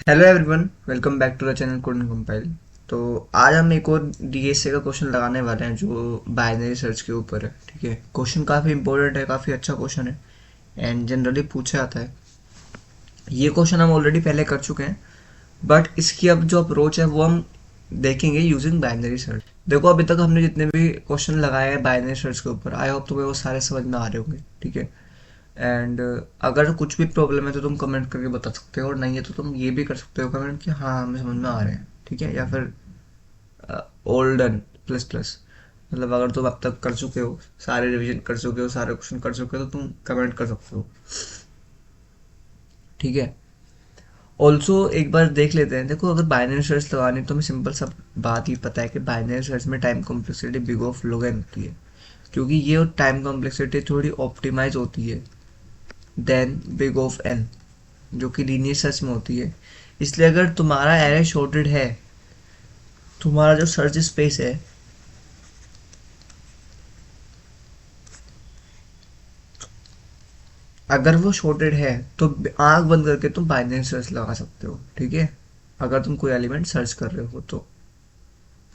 Hello everyone, welcome back to the channel code compile. तो आज हम एक और डीएसए का क्वेश्चन लगाने वाले हैं जो बाइनरी सर्च के ऊपर है। ठीक है, क्वेश्चन काफ़ी इंपॉर्टेंट है, काफ़ी अच्छा क्वेश्चन है एंड जनरली पूछा जाता है। ये क्वेश्चन हम ऑलरेडी पहले कर चुके हैं, बट इसकी अब जो अप्रोच है वो हम देखेंगे यूजिंग बाइनरी सर्च। देखो, अभी तक हमने जितने भी क्वेश्चन लगाए हैं बाइनरी सर्च के ऊपर, आई होप तुम्हें वो सारे समझ में आ रहे होंगे। ठीक है, एंड अगर कुछ भी प्रॉब्लम है तो तुम कमेंट करके बता सकते हो, और नहीं है तो तुम ये भी कर सकते हो कमेंट कि हाँ हमें समझ में आ रहे हैं। ठीक है, या फिर ओल्डन प्लस प्लस, मतलब अगर तुम अब तक कर चुके हो, सारे रिवीजन कर चुके हो, सारे क्वेश्चन कर चुके हो, तो तुम कमेंट कर सकते हो। ठीक है, ऑल्सो एक बार देख लेते हैं। देखो, अगर बाइनरी सर्च लगानी तो हमें सिंपल सा बात ही पता है कि बाइनरी सर्च में time complexity big of log n होती है, क्योंकि ये टाइम कॉम्प्लेक्सिटी थोड़ी ऑप्टिमाइज होती है देन बिग ऑफ n, जो कि लीनियर सर्च में होती है। इसलिए अगर तुम्हारा एरे शॉर्टेड है, तुम्हारा जो सर्च स्पेस है अगर वो शॉर्टेड है, तो आंख बंद करके तुम बाइनरी सर्च लगा सकते हो। ठीक है, अगर तुम कोई एलिमेंट सर्च कर रहे हो तो,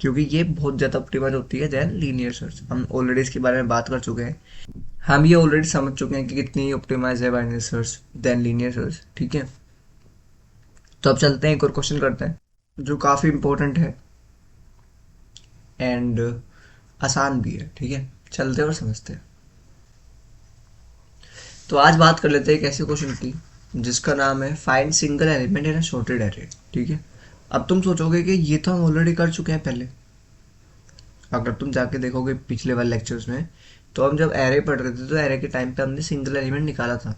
क्योंकि ये बहुत ज़्यादा ऑप्टिमाइज होती है देन लीनियर सर्च। हम ऑलरेडी इसके बारे में बात कर चुके हैं, हम ये ऑलरेडी समझ चुके हैं कि कितनी ऑप्टिमाइज है binary search then linear search. ठीक है, तो अब चलते हैं, एक और क्वेश्चन करते हैं जो काफ़ी इंपॉर्टेंट है एंड आसान भी है। ठीक है, चलते हैं और समझते हैं। तो आज बात कर लेते हैं एक ऐसे क्वेश्चन की जिसका नाम है find single element in a sorted array. ठीक है, अब तुम सोचोगे कि ये तो हम ऑलरेडी कर चुके हैं पहले। अगर तुम जाके देखोगे पिछले वाले लेक्चर्स में, तो हम जब एरे पढ़ रहे थे तो एरे के टाइम पे हमने सिंगल एलिमेंट निकाला था,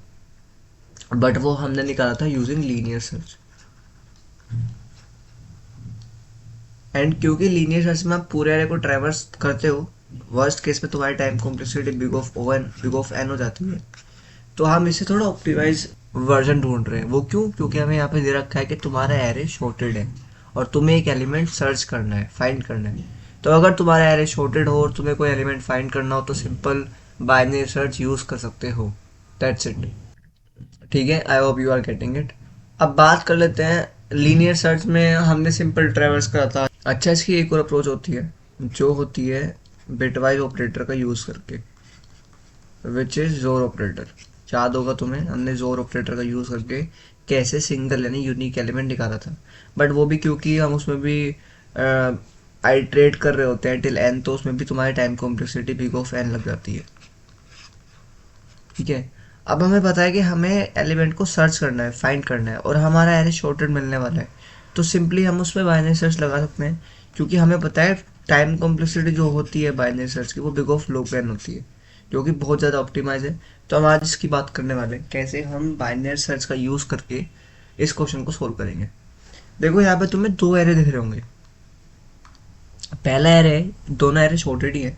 बट वो हमने निकाला था यूजिंग लीनियर सर्च। एंड क्योंकि लीनियर सर्च में आप पूरे एरे को ट्रैवर्स करते हो, वर्स्ट केस में तुम्हारी time complexity big of n हो जाती है। तो हम इसे थोड़ा ऑप्टिमाइज वर्जन ढूंढ रहे हैं। वो क्यों? क्योंकि हमें यहाँ पे दे रखा है कि तुम्हारा एरे शॉर्टेड है और तुम्हें एक एलिमेंट सर्च करना है, फाइंड करना है। तो अगर तुम्हारा एरे शॉर्टेड हो और तुम्हें कोई एलिमेंट फाइंड करना हो तो सिंपल बाइनरी सर्च यूज कर सकते हो। That's it. ठीक है, I hope you are getting it. अब बात कर लेते हैं लीनियर सर्च में हमने सिंपल ट्रैवर्स करा था। अच्छा, इसकी एक और अप्रोच होती है जो होती है बिटवाइज ऑपरेटर का यूज करके, विच इज जोर ऑपरेटर। याद होगा तुम्हें, हमने जोर ऑपरेटर का यूज करके कैसे सिंगल यानी यूनिक एलिमेंट निकाला था। बट वो भी क्योंकि हम उसमें भी आइट्रेट कर रहे होते हैं टिल एन, तो उसमें भी तुम्हारी time complexity big of n लग जाती है। ठीक है, अब हमें पता है कि हमें एलिमेंट को सर्च करना है, फाइंड करना है, और हमारा एरे शॉर्टेड मिलने वाला है। तो सिंपली हम उसमें बाइनरी सर्च लगा सकते हैं, क्योंकि हमें पता है टाइम कॉम्प्लेक्सिटी जो होती है बाइनरी सर्च की वो बिग ऑफ log n होती है, जो कि बहुत ज़्यादा ऑप्टिमाइज है। तो हम आज इसकी बात करने वाले हैं कैसे हम बाइनरी सर्च का यूज़ करके इस क्वेश्चन को सोल्व करेंगे। देखो, यहाँ पे तुम्हें दो एरे दिख रहे होंगे। पहला एरे, दोनों एरे शॉर्टेड ही है,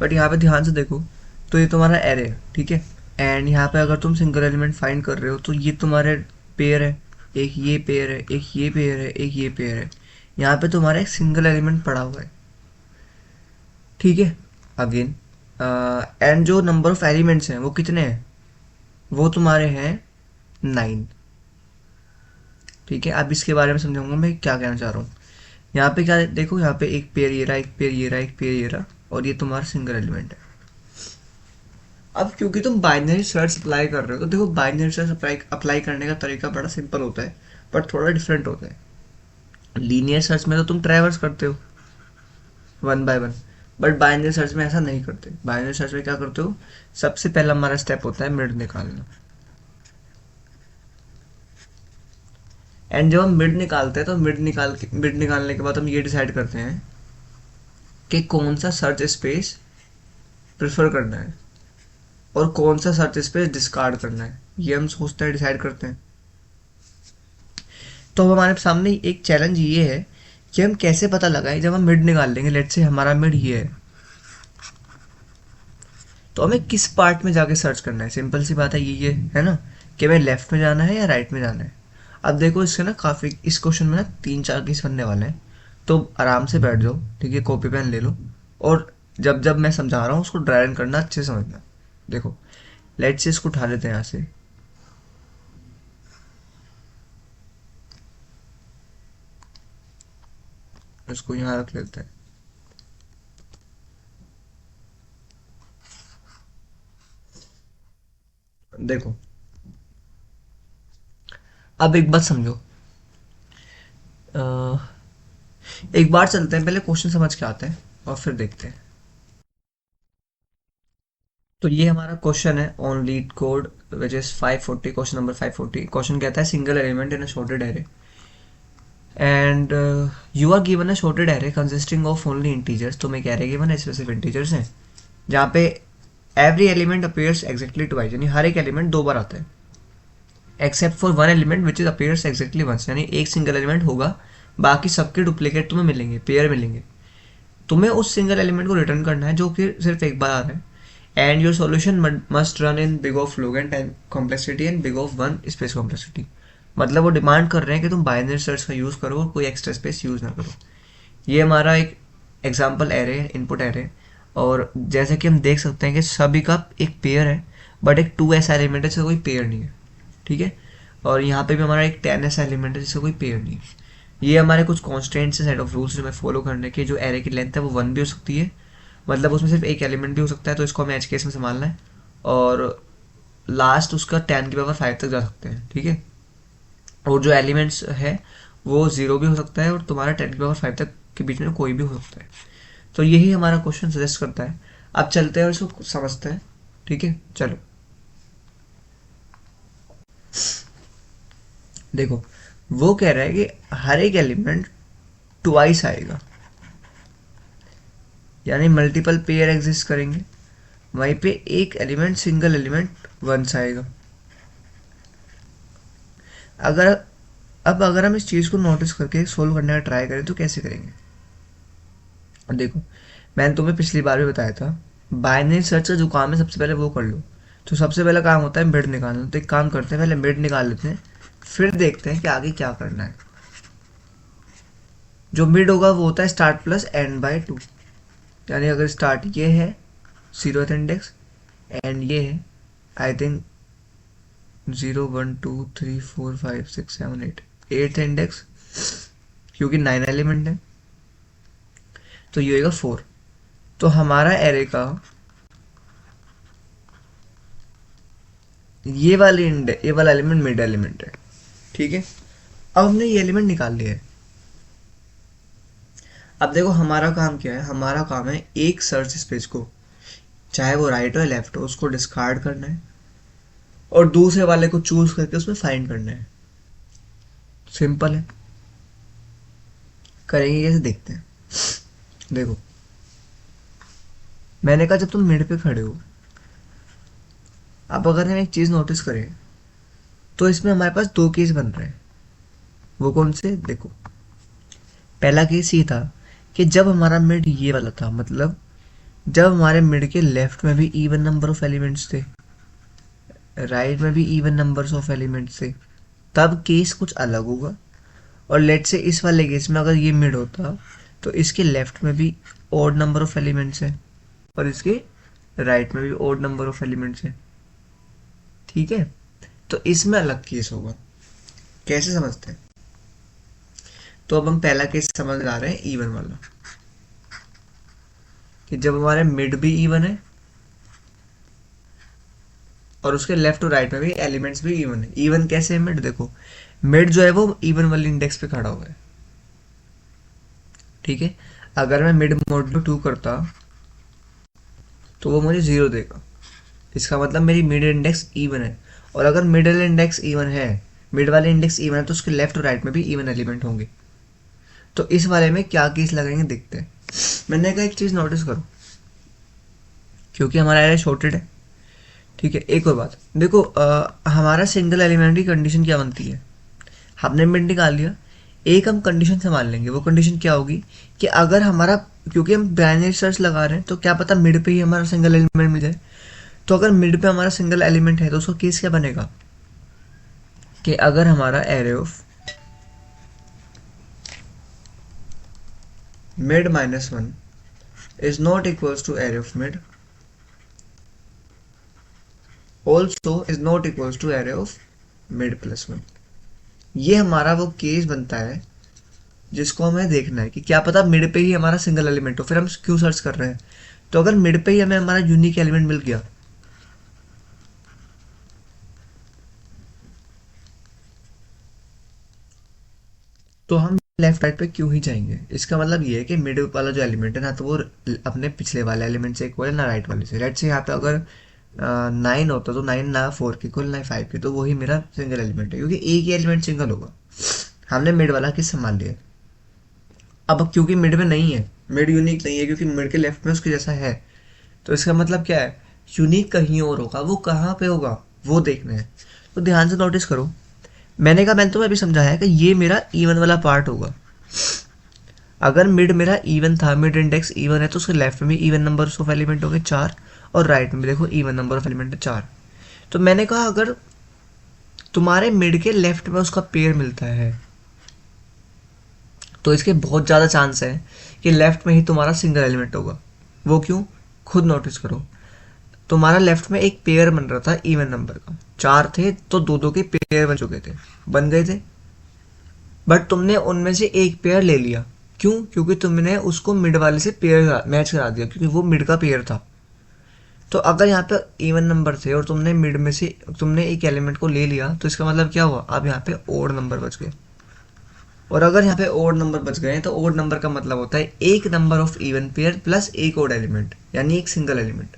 बट यहाँ पे ध्यान से देखो तो ये तुम्हारा एरे है। ठीक है, एंड यहाँ पे अगर तुम सिंगल एलिमेंट फाइंड कर रहे हो तो ये तुम्हारे पेयर है, एक ये पेयर है, एक ये पेयर है, एक ये पेयर है। यहाँ पे तुम्हारा एक सिंगल एलिमेंट पड़ा हुआ है। ठीक है, अगेन एंड जो नंबर ऑफ एलिमेंट्स हैं वो कितने हैं? वो तुम्हारे हैं 9। ठीक है, अब इसके बारे में समझाऊंगा मैं क्या कहना चाह रहा हूँ। यहाँ पे क्या देखो, यहाँ पे एक पेयर ये रहा, एक पेयर ये रहा, एक पेयर ये रहा, और ये तुम्हारा सिंगल एलिमेंट है। अब क्योंकि तुम बाइनरी सर्च अप्लाई कर रहे हो, तो देखो बाइनरी सर्च अप्लाई करने का तरीका बड़ा सिंपल होता है, बट थोड़ा डिफरेंट होता है। लीनियर सर्च में तो तुम ट्रैवर्स करते हो one by one, but binary search में ऐसा नहीं करते। बाइनरी सर्च में क्या करते हो, सबसे पहला हमारा स्टेप होता है मिड निकालना। एंड जब हम मिड निकालते हैं तो मिड निकालने के बाद हम ये डिसाइड करते हैं कि कौन सा सर्च स्पेस प्रेफर करना है और कौन सा सर्च स्पेस डिस्कार्ड करना है। ये हम सोचते हैं, डिसाइड करते हैं। तो अब हमारे सामने एक चैलेंज ये है कि हम कैसे पता लगाएं, जब हम मिड निकाल लेंगे, लेट्स से हमारा मिड ये है, तो हमें किस पार्ट में जाके सर्च करना है। सिंपल सी बात है, ये है ना, कि हमें लेफ्ट में जाना है या राइट में जाना है। अब देखो, इससे ना काफ़ी, इस क्वेश्चन में ना 3-4 केस बनने वाले हैं, तो आराम से बैठ जाओ। ठीक है, कॉपी पेन ले लो, और जब जब मैं समझा रहा हूँ उसको ड्राई रन करना, अच्छे से समझना। देखो, लेट्स से इसको उठा लेते हैं यहाँ से, इसको यहाँ रख लेते हैं। देखो अब एक बात समझो, एक बार चलते हैं, पहले क्वेश्चन समझ के आते हैं और फिर देखते हैं। तो ये हमारा क्वेश्चन है on LeetCode which is 540, question number 540। Question कहता है single element in a sorted array and you are given a sorted array consisting of only integers. तो मैं कह रहे गिवन है इसमें सिर्फ इंटीजर्स हैं, जहाँ पे every element appears exactly twice, यानी हर एक एलिमेंट दो बार आता है, except for one element which is appears exactly once, यानी एक सिंगल एलिमेंट होगा, बाकी सबके डुप्लीकेट तुम्हें मिलेंगे, पेयर मिलेंगे। तुम्हें उस सिंगल एलिमेंट को रिटर्न करना है जो कि सिर्फ एक बार आ रहा है। And your solution must run in big of log n time complexity and big of one space complexity. मतलब वो डिमांड कर रहे हैं कि तुम बाइनरी सर्च का यूज़ करो और कोई एक्स्ट्रा स्पेस यूज़ ना करो। ये हमारा एक एग्जाम्पल एरे है, इनपुट एरे। और जैसे कि हम देख सकते हैं कि सभी का एक पेयर है, बट एक 2s एलिमेंट है जिसका कोई पेयर नहीं है, ठीक है। और यहाँ पे भी हमारा एक 10s एलिमेंट है जिसका कोई पेयर नहीं है। ये हमारे कुछ कॉन्स्टेंट्स है, सेट ऑफ रूल्स जो हमें फॉलो करने के। जो एरे की लेंथ है वो 1 भी हो सकती है, मतलब उसमें सिर्फ एक एलिमेंट भी हो सकता है, तो इसको हमें एच केस में संभालना है। और लास्ट उसका 10⁵ तक जा सकते हैं, ठीक है। और जो एलिमेंट्स है वो 0 भी हो सकता है और तुम्हारा 10⁵ तक के बीच में कोई भी हो सकता है। तो यही हमारा क्वेश्चन सजेस्ट करता है। अब चलते हैं और इसको समझते हैं, ठीक है। चलो देखो, वो कह रहा है कि हर एक एलिमेंट ट्वाइस आएगा, यानी मल्टीपल पेयर एग्जिस्ट करेंगे, वहीं पे एक एलिमेंट सिंगल एलिमेंट वंस आएगा। अगर अगर हम इस चीज़ को नोटिस करके सोल्व करने का ट्राई करें तो कैसे करेंगे। देखो मैंने तुम्हें पिछली बार भी बताया था, बाइनरी सर्च का जो काम है सबसे पहले वो कर लो। तो सबसे पहला काम होता है मिड निकालना। तो एक काम करते हैं, पहले मिड निकाल लेते हैं, फिर देखते हैं कि आगे क्या करना है। जो मिड होगा वो होता है स्टार्ट प्लस n/2, यानी अगर स्टार्ट ये है 0th इंडेक्स एंड ये है आई थिंक 0 1 2 3 4 5 6 7 8 8th इंडेक्स, क्योंकि 9 एलिमेंट है तो ये होगा 4। तो हमारा एरे का ये वाला एलिमेंट मिड एलिमेंट है, ठीक है। अब हमने ये एलिमेंट निकाल लिया है। अब देखो हमारा काम क्या है, हमारा काम है एक सर्च स्पेस को, चाहे वो राइट हो या लेफ्ट हो, उसको डिस्कार्ड करना है और दूसरे वाले को चूज करके उसमें फाइंड करना है। सिंपल है, करेंगे कैसे देखते हैं। देखो मैंने कहा जब तुम मिड पे खड़े हो, अब अगर हम एक चीज नोटिस करें तो इसमें हमारे पास दो केस बन रहे हैं। वो कौन से, देखो पहला केस ये था कि जब हमारा मिड ये वाला था, मतलब जब हमारे मिड के लेफ्ट में भी इवन नंबर ऑफ एलिमेंट्स थे, राइट में भी इवन नंबर्स ऑफ एलिमेंट्स थे, तब केस कुछ अलग होगा। और लेट से इस वाले केस में अगर ये मिड होता तो इसके लेफ्ट में भी ऑड नंबर ऑफ एलिमेंट्स हैं और इसके राइट में भी ऑड नंबर ऑफ एलिमेंट्स हैं, ठीक है। तो इसमें अलग केस होगा। कैसे समझते हैं, तो अब हम पहला केस समझ आ रहे हैं इवन वाला, कि जब हमारे मिड भी इवन है और उसके लेफ्ट और राइट में भी एलिमेंट्स भी इवन है। इवन कैसे है मिड, देखो मिड जो है वो इवन वाले इंडेक्स पे खड़ा हुआ है, ठीक है। अगर मैं मिड मॉड्यूलो 2 करता तो वो मुझे 0 देगा, इसका मतलब मेरी मिड इंडेक्स इवन है। और अगर मिडल इंडेक्स इवन है, मिड वाले इंडेक्स इवन है, तो उसके लेफ्ट और राइट में भी इवन एलिमेंट होंगे। तो इस वाले में क्या केस लगाएंगे देखते हैं। मैंने कहा एक चीज नोटिस करो, क्योंकि हमारा एरे शॉर्टेड है, ठीक है। एक और बात देखो, हमारा सिंगल एलिमेंट की कंडीशन क्या बनती है, हमने मिड निकाल लिया, एक हम कंडीशन संभाल लेंगे। वो कंडीशन क्या होगी कि अगर हमारा, क्योंकि हम बाइनरी सर्च लगा रहे हैं तो क्या पता मिड पे ही हमारा सिंगल एलिमेंट मिल जाए। तो अगर मिड पे हमारा सिंगल एलिमेंट है तो उसका केस क्या बनेगा कि अगर हमारा array of mid -1 is not equals to array of mid also is not equals to array of mid +1। ये हमारा वो केस बनता है जिसको हमें देखना है कि क्या पता मिड पे ही हमारा सिंगल एलिमेंट हो, फिर हम क्यों सर्च कर रहे हैं। तो अगर मिड पे ही हमें हमारा यूनिक एलिमेंट मिल गया तो हम लेफ्ट राइट पे क्यों ही जाएंगे। इसका मतलब ये है कि मिड वाला जो एलिमेंट है ना तो वो अपने पिछले वाले एलिमेंट से इक्वल है ना राइट वाले से। लेट्स से यहाँ पे अगर 9 होता तो 9 ना 4 के इक्वल ना 5 के, तो वही मेरा सिंगल एलिमेंट है क्योंकि एक ही एलिमेंट सिंगल होगा। हमने मिड वाला किस संभाल लिया। अब क्योंकि मिड में नहीं है, मिड यूनिक नहीं है क्योंकि मिड के लेफ्ट में उसके जैसा है, तो इसका मतलब क्या है, यूनिक कहीं और होगा, वो कहाँ पे होगा वो देखना है। तो ध्यान से नोटिस करो, मैंने तुम्हें अभी समझाया कि ये मेरा इवन वाला पार्ट होगा। अगर मिड मेरा इवन था, मिड इंडेक्स इवन है, तो उसके लेफ्ट में इवन नंबर ऑफ एलिमेंट हो गए 4 और राइट में देखो इवन नंबर ऑफ एलिमेंट है 4। तो मैंने कहा अगर तुम्हारे मिड के लेफ्ट में उसका पेयर मिलता है तो इसके बहुत ज़्यादा चांस है कि लेफ्ट में ही तुम्हारा सिंगल एलिमेंट होगा। वो क्यों, खुद नोटिस करो। तुम्हारा लेफ्ट में एक पेयर बन रहा था इवन नंबर का, 4 थे तो दो दो के पेयर बन चुके थे, बन गए थे। बट तुमने उनमें से एक पेयर ले लिया, क्यों, क्योंकि तुमने उसको मिड वाले से पेयर मैच करा दिया क्योंकि वो मिड का पेयर था। तो अगर यहाँ पे इवन नंबर थे और तुमने मिड में से तुमने एक एलिमेंट को ले लिया तो इसका मतलब क्या हुआ, अब यहाँ पे ओड नंबर बच गए। और अगर यहाँ पे ओड नंबर बच गए तो ओड नंबर का मतलब होता है एक number of even pair plus एक ओड एलिमेंट, यानी एक सिंगल एलिमेंट।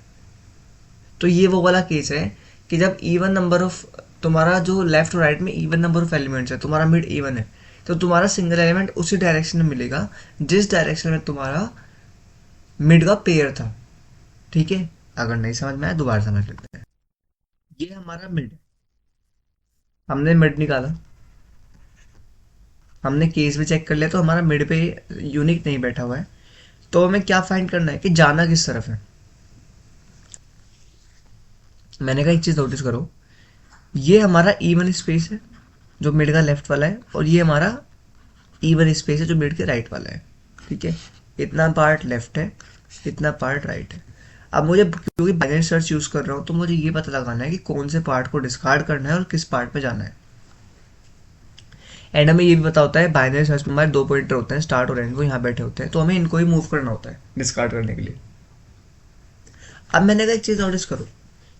तो ये वो वाला केस है कि जब इवन नंबर ऑफ तुम्हारा जो लेफ्ट और राइट में इवन नंबर ऑफ एलिमेंट्स है, तुम्हारा मिड इवन है, तो तुम्हारा सिंगल एलिमेंट उसी डायरेक्शन में मिलेगा जिस डायरेक्शन में तुम्हारा मिड का पेयर था। ठीक है, अगर नहीं समझ में आया दोबारा समझ लेते हैं। ये हमारा मिड, हमने मिड निकाला, हमने केस भी चेक कर लिया तो हमारा मिड पे यूनिक नहीं बैठा हुआ है। तो हमें क्या फाइंड करना है कि जाना किस तरफ है। मैंने कहा एक चीज नोटिस करो, ये हमारा इवन स्पेस है जो मिड का लेफ्ट वाला है और ये हमारा इवन स्पेस है जो मिड के राइट वाला है। ठीक है, इतना पार्ट लेफ्ट है, इतना पार्ट राइट है। अब मुझे क्योंकि बाइनरी सर्च यूज कर रहा हूँ तो मुझे ये पता लगाना है कि कौन से पार्ट को डिस्कार्ड करना है और किस पार्ट पे जाना है। एंड हमें ये भी पता होता है बाइनरी सर्च में हमारे 2 पॉइंटर होते हैं, स्टार्ट और एंड, वो यहाँ बैठे होते हैं, तो हमें इनको ही मूव करना होता है डिस्कार्ड करने के लिए। अब मैंने कहा एक चीज नोटिस करो,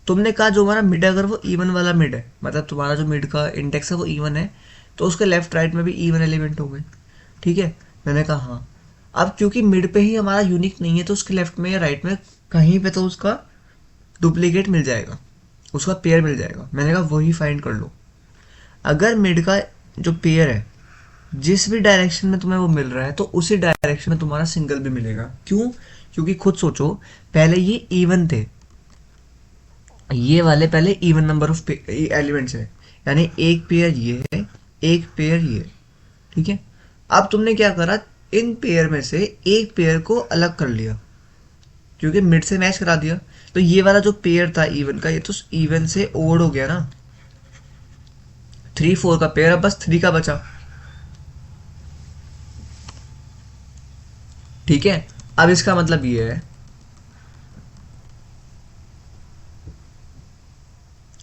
तुमने कहा जो हमारा मिड है अगर वो इवन वाला मिड है, मतलब तुम्हारा जो मिड का इंडेक्स है वो इवन है, तो उसके लेफ्ट राइट में भी इवन एलिमेंट हो गए। ठीक है, मैंने कहा हाँ। अब क्योंकि मिड पे ही हमारा यूनिक नहीं है तो उसके लेफ्ट में या राइट में कहीं पे तो उसका डुप्लीकेट मिल जाएगा, उसका पेयर मिल जाएगा। मैंने कहा वही फाइंड कर लो। अगर मिड का जो पेयर है जिस भी डायरेक्शन में तुम्हें वो मिल रहा है तो उसी डायरेक्शन में तुम्हारा सिंगल भी मिलेगा। क्यों, क्योंकि खुद सोचो, पहले ये इवन थे, ये वाले पहले इवन नंबर ऑफ एलिमेंट्स है, यानी एक पेयर ये है, एक पेयर ये। ठीक है, अब तुमने क्या करा, इन पेयर में से एक पेयर को अलग कर लिया क्योंकि मिड से मैच करा दिया। तो ये वाला जो पेयर था इवन का, ये तो इवन से ओड हो गया ना, 3 4 का पेयर, अब बस 3 का बचा। ठीक है, अब इसका मतलब ये है,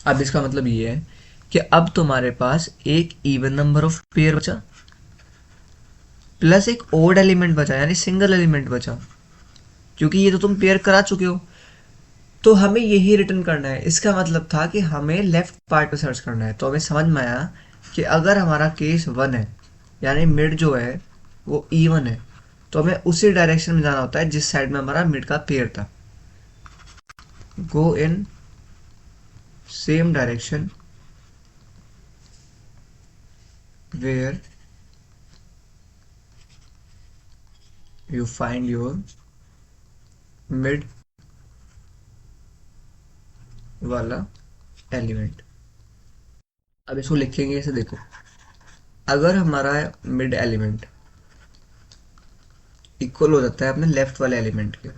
अब इसका मतलब ये है कि अब तुम्हारे पास एक इवन नंबर ऑफ पेयर बचा प्लस एक ओड एलिमेंट बचा, यानी सिंगल एलिमेंट बचा, क्योंकि ये तो तुम पेयर करा चुके हो। तो हमें यही रिटर्न करना है। इसका मतलब था कि हमें लेफ्ट पार्ट पे सर्च करना है। तो हमें समझ में आया कि अगर हमारा केस 1 है, यानी मिड जो है वो इवन है, तो हमें उसी डायरेक्शन में जाना होता है जिस साइड में हमारा मिड का पेयर था। Go in same direction where you find your mid वाला एलिमेंट। अब इसको लिखेंगे ऐसे, देखो, अगर हमारा मिड एलिमेंट इक्वल हो जाता है अपने लेफ्ट वाले एलिमेंट के,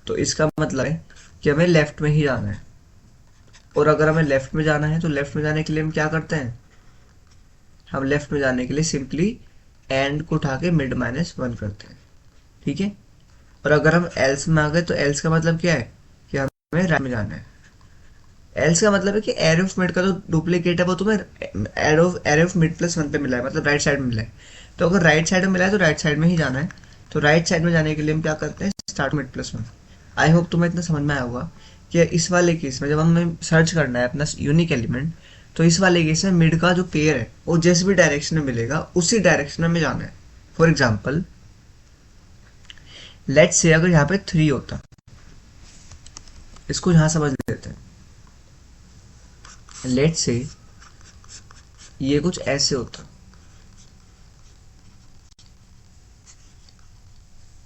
तो इसका मतलब है कि हमें लेफ्ट में ही जाना है। और अगर हमें लेफ्ट में जाना है तो लेफ्ट में जाने के लिए हम क्या करते हैं, हम लेफ्ट में जाने के लिए सिंपली एंड को उठा के मिड -1 करते हैं। ठीक है, और अगर हम एल्स में आ गए तो एल्स का मतलब क्या है कि हमें राइट में जाना है। एल्स का मतलब है कि एरे ऑफ मिड का जो डुप्लीकेट है वो तुम्हें एरे ऑफ मिड +1 पे मिला है, मतलब राइट साइड में मिला है। तो अगर राइट साइड में मिला है तो राइट साइड में ही जाना है। तो राइट साइड में जाने के लिए हम क्या करते हैं, start mid plus one. I hope तुम्हें इतना समझ में आया होगा कि इस वाले केस में जब हमें सर्च करना है अपना यूनिक एलिमेंट, तो इस वाले केस में मिड का जो पेयर है वो जिस भी डायरेक्शन में मिलेगा उसी डायरेक्शन में जाना है। फॉर एग्जाम्पल लेट्स से अगर यहाँ पे 3 होता, इसको यहाँ समझ लेते हैं। लेट्स से ये कुछ ऐसे होता,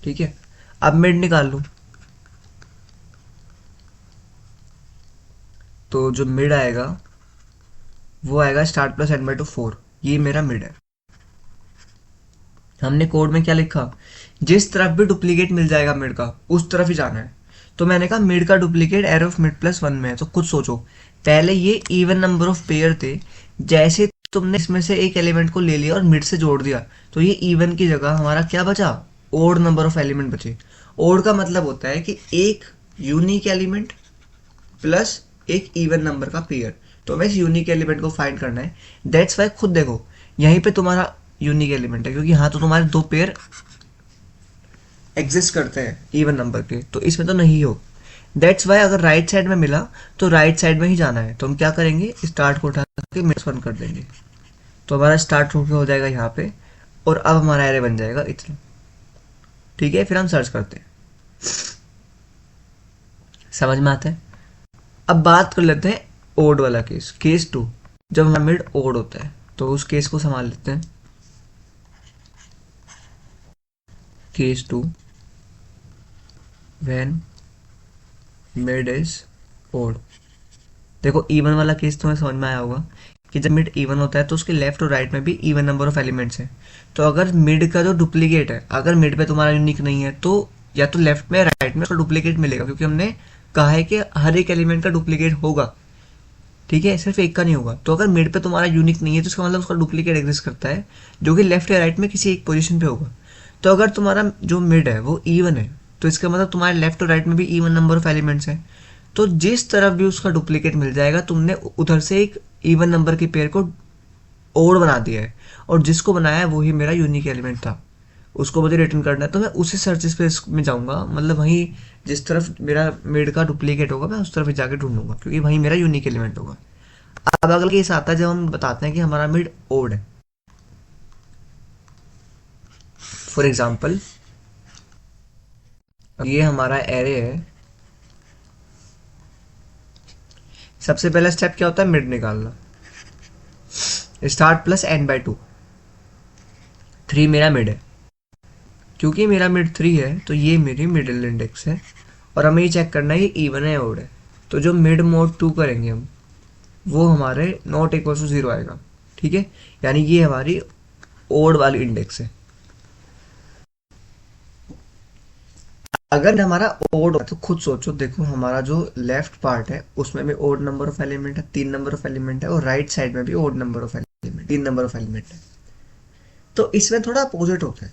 ठीक है। अब मिड निकाल लूं तो जो मिड आएगा वो आएगा start plus n by two 4। ये मेरा मिड है। हमने कोड में क्या लिखा, जिस तरफ भी डुप्लीकेट मिल जाएगा मिड का उस तरफ ही जाना है। तो मैंने कहा मिड का duplicate arrow of mid plus one में है। तो खुद सोचो, पहले ये इवन नंबर ऑफ पेयर थे, जैसे तुमने इसमें से एक एलिमेंट को ले लिया और मिड से जोड़ दिया तो ये इवन की जगह हमारा क्या बचा, ओड नंबर ऑफ एलिमेंट बचे। ओड का मतलब होता है कि एक यूनिक एलिमेंट प्लस एक इवन नंबर का पेयर। तो हमें इस यूनिक एलिमेंट को फाइंड करना है। दैट्स वाई खुद देखो यहीं पे तुम्हारा यूनिक एलिमेंट है, क्योंकि यहाँ तो तुम्हारे 2 पेयर एग्जिस्ट करते हैं इवन नंबर के, तो इसमें तो नहीं हो। दैट्स वाई अगर राइट साइड में मिला तो राइट साइड में ही जाना है। तो हम क्या करेंगे, स्टार्ट को उठा के मिक्स वन कर देंगे। तो हमारा स्टार्ट हो जाएगा यहाँ पे, और अब हमारा एरे बन जाएगा इतना, ठीक है। फिर हम सर्च करते हैं, समझ में आता है। अब बात कर लेते हैं ओड वाला केस, केस 2, जब हमारा मिड ओड होता है। तो उस केस को संभाल लेते हैं। Case 2 when mid is odd. देखो इवन वाला केस तुम्हें समझ में आया होगा कि जब मिड इवन होता है तो उसके लेफ्ट और राइट में भी इवन नंबर ऑफ एलिमेंट्स हैं। तो अगर मिड का जो डुप्लीकेट है, अगर मिड पे तुम्हारा यूनिक नहीं है तो या तो लेफ्ट में राइट में उसका डुप्लीकेट मिलेगा, क्योंकि हमने कहा है कि हर एक एलिमेंट का डुप्लीकेट होगा, ठीक है, सिर्फ एक का नहीं होगा। तो अगर मिड पे तुम्हारा यूनिक नहीं है तो इसका मतलब उसका डुप्लीकेट एग्जिस्ट करता है, जो कि लेफ्ट या राइट में किसी एक पोजीशन पे होगा। तो अगर तुम्हारा जो मिड है वो इवन है तो इसका मतलब तुम्हारे लेफ्ट और राइट में भी इवन नंबर ऑफ एलिमेंट्स हैं। तो जिस तरफ भी उसका डुप्लीकेट मिल जाएगा तुमने उधर से एक इवन नंबर के पेयर को ओड बना दिया है, और जिसको बनाया है वही मेरा यूनिक एलिमेंट था, उसको मुझे रिटर्न करना है। तो मैं उसी सर्च स्पेस में जाऊंगा, मतलब वहीं जिस तरफ मेरा मिड का डुप्लीकेट होगा मैं उस तरफ ही जाके ढूंढूंगा, क्योंकि वहीं मेरा यूनिक एलिमेंट होगा। अब अगला केस आता है जब हम बताते हैं कि हमारा मिड ओड है। फॉर एग्जाम्पल ये हमारा एरे है। सबसे पहला स्टेप क्या होता है, मिड निकालना। Start plus n by two, 3 मेरा मिड है। क्योंकि मेरा मिड 3 है तो ये मेरी मिडिल इंडेक्स है, और हमें ये चेक करना है ये इवन है ओड है। तो जो मिड मोड 2 करेंगे हम, वो हमारे नॉट इक्वल टू 0 आएगा, ठीक है। यानी ये हमारी ओड वाली इंडेक्स है। अगर हमारा ओड तो खुद सोचो, देखो हमारा जो लेफ्ट पार्ट है उसमें भी ओड नंबर ऑफ एलिमेंट है, 3 नंबर ऑफ एलिमेंट है, और राइट साइड में भी odd number of element, 3 number of element है। तो इसमें थोड़ा अपोजिट होता है।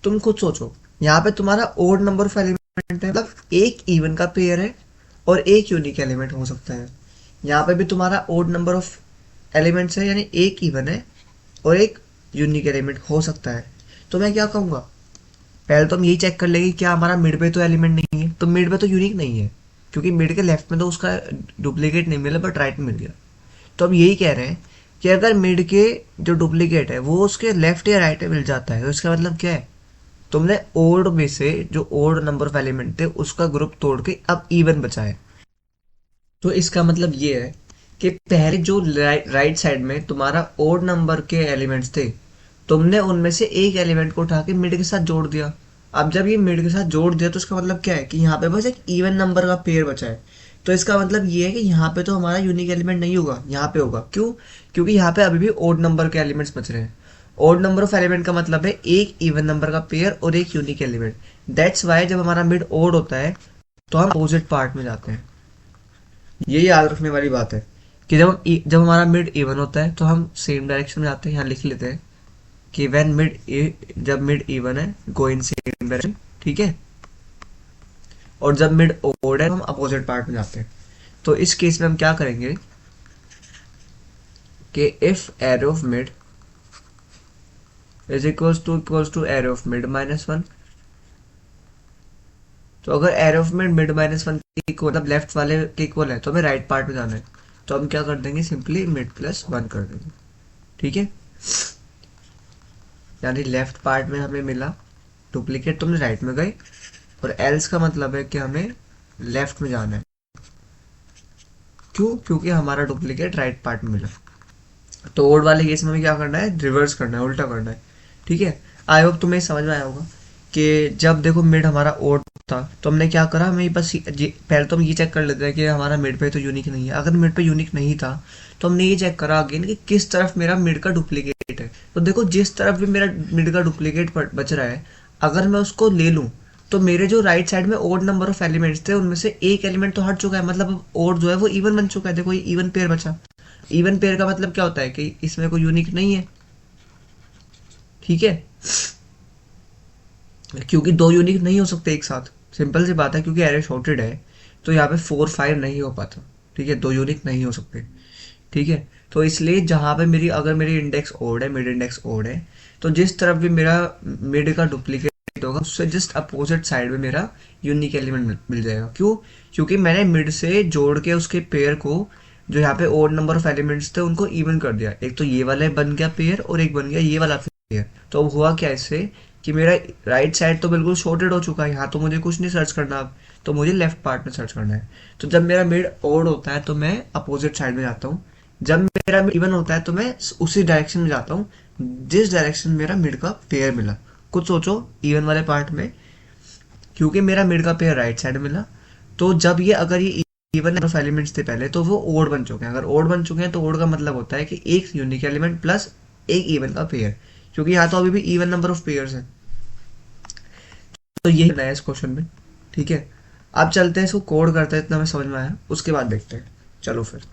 तुम खुद सोचो, यहाँ पे तुम्हारा ओड नंबर ऑफ एलिमेंट है, मतलब एक इवन का पेयर है और एक यूनिक एलिमेंट हो सकता है। यहाँ पे भी तुम्हारा ओड नंबर ऑफ एलिमेंट्स है, यानी एक इवन है और एक यूनिक एलिमेंट हो सकता है। तो मैं क्या कहूँगा, पहले तो हम यही चेक कर लेंगे क्या हमारा मिड पे तो एलिमेंट नहीं है, तो मिड पे तो यूनिक नहीं है, क्योंकि मिड के लेफ्ट में तो उसका डुप्लीकेट नहीं मिला बट राइट में मिल गया। तो हम यही कह रहे हैं कि अगर मिड के जो डुप्लीकेट है वो उसके लेफ्ट या राइट में मिल जाता है तो इसका मतलब क्या है, तुमने ओड में से जो ओड नंबर ऑफ एलिमेंट थे उसका ग्रुप तोड़ के अब इवन बचा है। तो इसका मतलब ये है कि पहले जो राइट साइड में तुम्हारा ओड नंबर के एलिमेंट्स थे, तुमने उनमें से एक एलिमेंट को उठा के मिड के साथ जोड़ दिया। अब जब ये मिड के साथ जोड़ दिया तो इसका मतलब क्या है कि यहाँ पे बस एक इवन नंबर का पेयर बचा है। तो इसका मतलब ये है कि यहाँ पे तो हमारा यूनिक एलिमेंट नहीं होगा, यहाँ पे होगा। क्यों? क्योंकि यहाँ पे अभी भी ओड नंबर के एलिमेंट्स बच रहे हैं। ओड नंबर ऑफ एलिमेंट का मतलब है एक इवन नंबर का पेयर और एक यूनिक एलिमेंट। दैट्स वाई जब हमारा मिड ओड होता है तो हम अपोजिट पार्ट में जाते हैं। ये याद रखने वाली बात है कि जब हमारा मिड इवन होता है तो हम सेम डायरेक्शन में जाते हैं। यहाँ लिख लेते हैं कि जब मिड इवन है गो इन सेम डायरेक्शन, ठीक है। और जब मिड ओड है हम अपोजिट पार्ट में जाते हैं। तो इस केस में हम क्या करेंगे कि if array of mid is equals to array of mid -1। तो अगर एरे ऑफ मिड -1 के इक्वल मतलब लेफ्ट वाले के इक्वल है तो हमें राइट पार्ट में जाना है, तो हम क्या कर देंगे, सिंपली मिड +1 कर देंगे। ठीक है, यानी लेफ्ट पार्ट में हमें मिला डुप्लीकेट तो हमने राइट में गए, और एल्स का मतलब है कि हमें लेफ्ट में जाना है। क्यों? क्योंकि हमारा डुप्लीकेट राइट पार्ट में मिला। तो ओड वाले केस में हमें क्या करना है, रिवर्स करना है, उल्टा करना है। ठीक है, आई होप तुम्हें समझ में आया होगा कि जब देखो मिड हमारा ओड था तो हमने क्या करा, हमें बस पहले तो हम ये चेक कर लेते हैं कि हमारा मिड पे तो यूनिक नहीं है। अगर मिड पे यूनिक नहीं था तो हमने ये चेक करा अगेन कि किस तरफ मेरा मिड का डुप्लीकेट है। तो देखो जिस तरफ भी मेरा मिड का डुप्लीकेट बच रहा है, अगर मैं उसको ले लूँ तो मेरे जो राइट साइड में ओड नंबर ऑफ एलिमेंट्स थे उनमें से एक एलिमेंट तो हट चुका है, मतलब ओड जो है वो इवन बन चुका है। देखो ये इवन पेयर बचा। इवन पेयर का मतलब क्या होता है कि इसमें कोई यूनिक नहीं है। ठीक है, क्योंकि दो यूनिक नहीं हो सकते एक साथ, सिंपल सी बात है, क्योंकि एरे शॉर्टेड है तो यहाँ पे 4 5 नहीं हो पाता। ठीक है, दो यूनिक नहीं हो सकते। ठीक है, तो इसलिए जहाँ पे मेरी अगर मेरी इंडेक्स ओड है, मिड इंडेक्स ओड है, तो जिस तरफ भी मेरा मिड का डुप्लीकेट होगा उससे जस्ट अपोजिट साइड में मेरा यूनिक एलिमेंट मिल जाएगा। क्यों? क्योंकि मैंने मिड से जोड़ के उसके पेयर को, जो यहाँ पे ओड नंबर ऑफ एलिमेंट्स थे उनको इवन कर दिया। एक तो ये वाला बन गया पेयर और एक बन गया ये वाला पेयर। तो अब हुआ क्या इससे कि मेरा राइट साइड तो बिल्कुल शॉर्टेड हो चुका है, यहाँ तो मुझे कुछ नहीं सर्च करना अब, तो मुझे लेफ्ट पार्ट में सर्च करना है। तो जब मेरा मिड ओड होता है तो मैं अपोजिट साइड में जाता हूँ, जब मेरा मिड इवन होता है तो मैं उसी डायरेक्शन में जाता हूँ जिस डायरेक्शन मेरा मिड का पेयर मिला। कुछ सोचो इवन वाले पार्ट में, क्योंकि मेरा मिड का पेयर राइट साइड मिला, तो जब ये अगर ये इवन ऑफ एलिमेंट्स थे पहले तो वो ओड बन चुके हैं। अगर ओड बन चुके हैं तो ओड का मतलब होता है कि एक यूनिक एलिमेंट प्लस एक इवन का पेयर, क्योंकि यहाँ तो अभी भी इवन नंबर ऑफ पेयर्स है। तो यही नया इस क्वेश्चन में। ठीक है, अब चलते हैं इसको कोड करते हैं, इतना मैं समझ में आया, उसके बाद देखते हैं। चलो फिर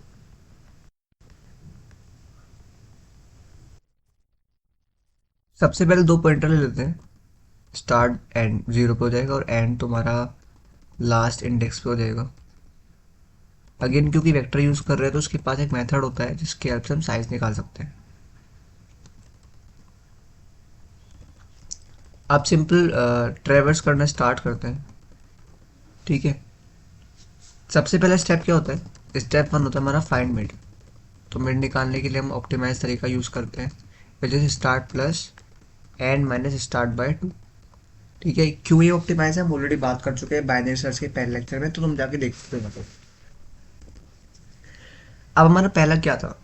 सबसे पहले दो पॉइंटर ले लेते हैं। स्टार्ट एंड 0 पे हो जाएगा और एंड तुम्हारा लास्ट इंडेक्स पे हो जाएगा। अगेन क्योंकि वेक्टर यूज कर रहे हैं तो उसके पास एक मेथड होता है जिसके हेल्प से हम साइज निकाल सकते हैं। आप सिंपल ट्रेवर्स करना स्टार्ट करते हैं। ठीक है, सबसे पहला स्टेप क्या होता है, स्टेप 1 होता है हमारा फाइंड मिड। तो मिड निकालने के लिए हम ऑप्टिमाइज तरीका यूज करते हैं, which is start plus and minus start by 2। ठीक है, क्यों ये ऑप्टिमाइज है हम ऑलरेडी बात कर चुके हैं बाइनरी सर्च के पहले लेक्चर में, तो तुम जाके देख सकते हो। मतलब अब हमारा पहला क्या था,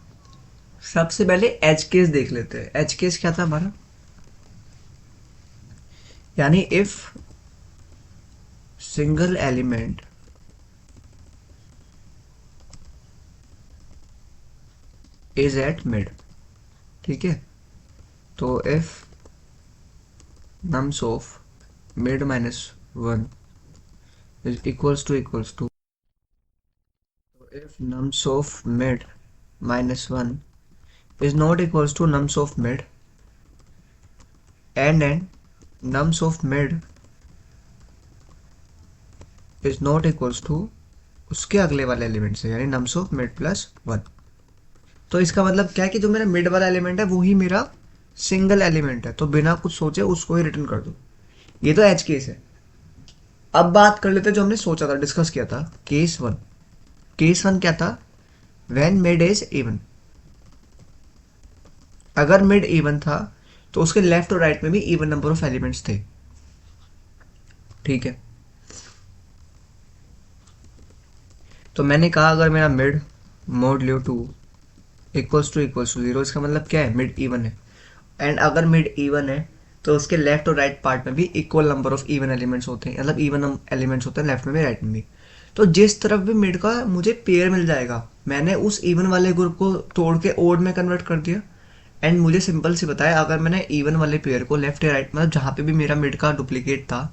सबसे पहले एज केस देख लेते हैं। एज केस क्या था हमारा, यानी if single element is at mid. ठीक है, तो if nums of mid -1 is equals to if nums of mid -1 is not equals to nums of mid and nums of mid is not equals to उसके अगले वाले element से, यानी nums of mid +1। तो इसका मतलब क्या है कि जो मेरा मिड वाला एलिमेंट है वो ही मेरा सिंगल एलिमेंट है, तो बिना कुछ सोचे उसको ही रिटर्न कर दो। ये तो एज केस है। अब बात कर लेते हैं जो हमने सोचा था, डिस्कस किया था, केस 1। केस 1 क्या था, व्हेन मिड इज इवन। अगर मिड इवन था तो उसके लेफ्ट और राइट में भी इवन नंबर ऑफ एलिमेंट्स थे। ठीक है, तो मैंने कहा अगर मेरा mid modulo 2 equals to 0, इसका मतलब क्या है, मिड इवन है। एंड अगर मिड इवन है तो उसके लेफ्ट और राइट पार्ट में भी equal number of even elements होते हैं, मतलब इवन एलिमेंट्स होते हैं लेफ्ट में भी राइट में भी। तो जिस तरफ भी मिड का मुझे पेयर मिल जाएगा, मैंने उस इवन वाले ग्रुप को तोड़ के ओड में कन्वर्ट कर दिया। एंड मुझे सिंपल सी बताया, अगर मैंने इवन वाले पेयर को लेफ्ट या राइट, मतलब जहाँ पे भी मेरा मिड का डुप्लीकेट था,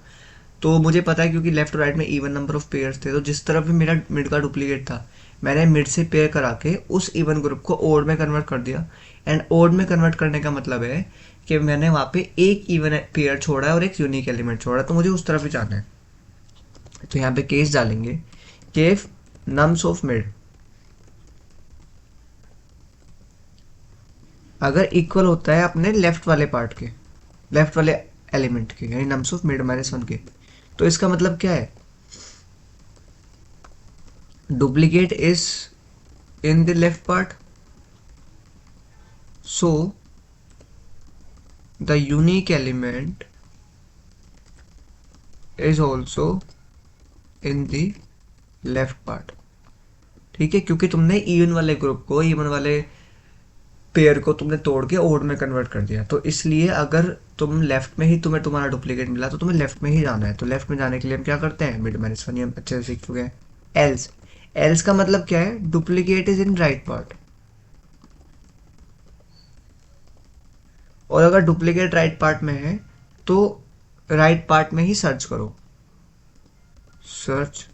तो मुझे पता है क्योंकि लेफ्ट और राइट में इवन नंबर ऑफ पेयर्स थे, तो जिस तरफ भी मेरा मिड का डुप्लीकेट था मैंने मिड से पेयर करा के उस इवन ग्रुप को ओड में कन्वर्ट कर दिया। एंड ओड में कन्वर्ट करने का मतलब है कि मैंने वहाँ पे एक इवन पेयर छोड़ा है और एक यूनिक एलिमेंट छोड़ा है, तो मुझे उस तरफ ही जाना है। तो यहाँ पे केस डालेंगे कि इफ नम्स ऑफ मिड अगर इक्वल होता है अपने लेफ्ट वाले पार्ट के, लेफ्ट वाले एलिमेंट के, यानी nums of mid minus one के। तो इसका मतलब क्या है, duplicate is in the left part, so the unique element is also in the left part. ठीक है, क्योंकि तुमने इवन वाले ग्रुप को, इवन वाले पेयर को तुमने तोड़ के ओड में कन्वर्ट कर दिया, तो इसलिए अगर तुम लेफ्ट में ही तुम्हें तुम्हारा डुप्लीकेट मिला तो तुम्हें लेफ्ट में ही जाना है। तो लेफ्ट में जाने के लिए हम क्या करते हैं, मिड माइनस वन, हम अच्छे से सीख चुके हैं। एल्स, एल्स का मतलब क्या है, duplicate is in right part. और अगर डुप्लीकेट राइट पार्ट में है तो राइट पार्ट में ही सर्च करो, search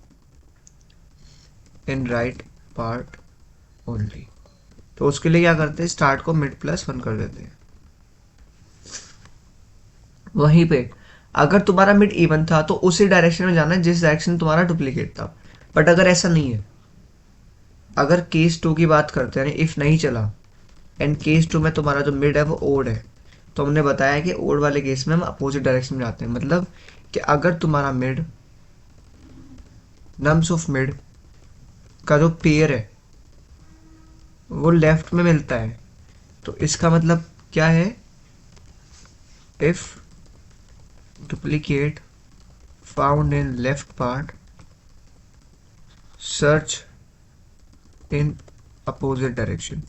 in right part only. तो उसके लिए क्या करते हैं, स्टार्ट को मिड प्लस वन कर देते हैं। वहीं पे अगर तुम्हारा मिड इवन था तो उसी डायरेक्शन में जाना है जिस डायरेक्शन में तुम्हारा डुप्लीकेट था। बट अगर ऐसा नहीं है, अगर केस टू की बात करते हैं, इफ नहीं चला एंड केस टू में तुम्हारा जो मिड है वो ओड है, तो हमने बताया कि ओड वाले केस में हम अपोजिट डायरेक्शन में जाते हैं। मतलब कि अगर तुम्हारा मिड, नम्स ऑफ मिड का जो पेयर है वो लेफ्ट में मिलता है, तो इसका मतलब क्या है, if duplicate found in left part search in opposite direction,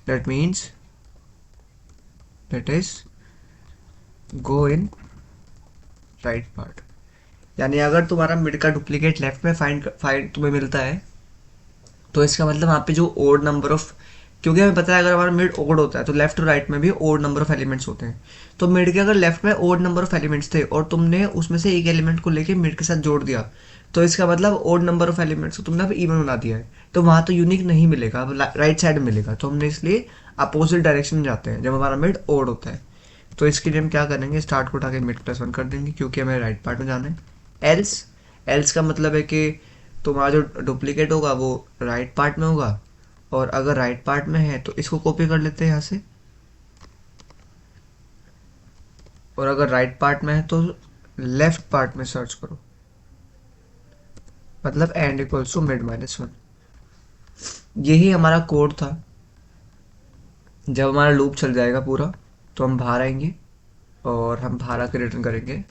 that means that is go in right part. यानी अगर तुम्हारा मिड का डुप्लीकेट लेफ्ट में फाइंड तुम्हें मिलता है, तो इसका मतलब वहाँ पे जो ओड नंबर ऑफ, क्योंकि हमें पता है अगर हमारा मिड ओड होता है तो लेफ्ट और राइट में भी ओड नंबर ऑफ एलिमेंट्स होते हैं। तो मिड के अगर लेफ्ट में ओड नंबर ऑफ एलिमेंट्स थे और तुमने उसमें से एक एलिमेंट को लेके मिड के साथ जोड़ दिया, तो इसका मतलब ओड नंबर ऑफ एलिमेंट्स को तुमने अब इवन बना दिया है, तो वहाँ तो यूनिक नहीं मिलेगा, अब राइट साइड मिलेगा। तो हमने इसलिए अपोजिट डायरेक्शन में जाते हैं जब हमारा मिड ओड होता है। तो इसके लिए हम क्या करेंगे, स्टार्ट को उठा के मिड प्लस वन कर देंगे, क्योंकि हमें राइट पार्ट में जाना है। एल्स, एल्स का मतलब है कि तुम्हारा जो डुप्लीकेट होगा वो राइट पार्ट में होगा, और अगर राइट पार्ट में है तो इसको कॉपी कर लेते हैं यहाँ से, और अगर राइट पार्ट में है तो लेफ्ट पार्ट में सर्च करो, मतलब end equals to mid minus one. यही हमारा कोड था। जब हमारा लूप चल जाएगा पूरा तो हम बाहर आएंगे और हम बाहर आकर रिटर्न करेंगे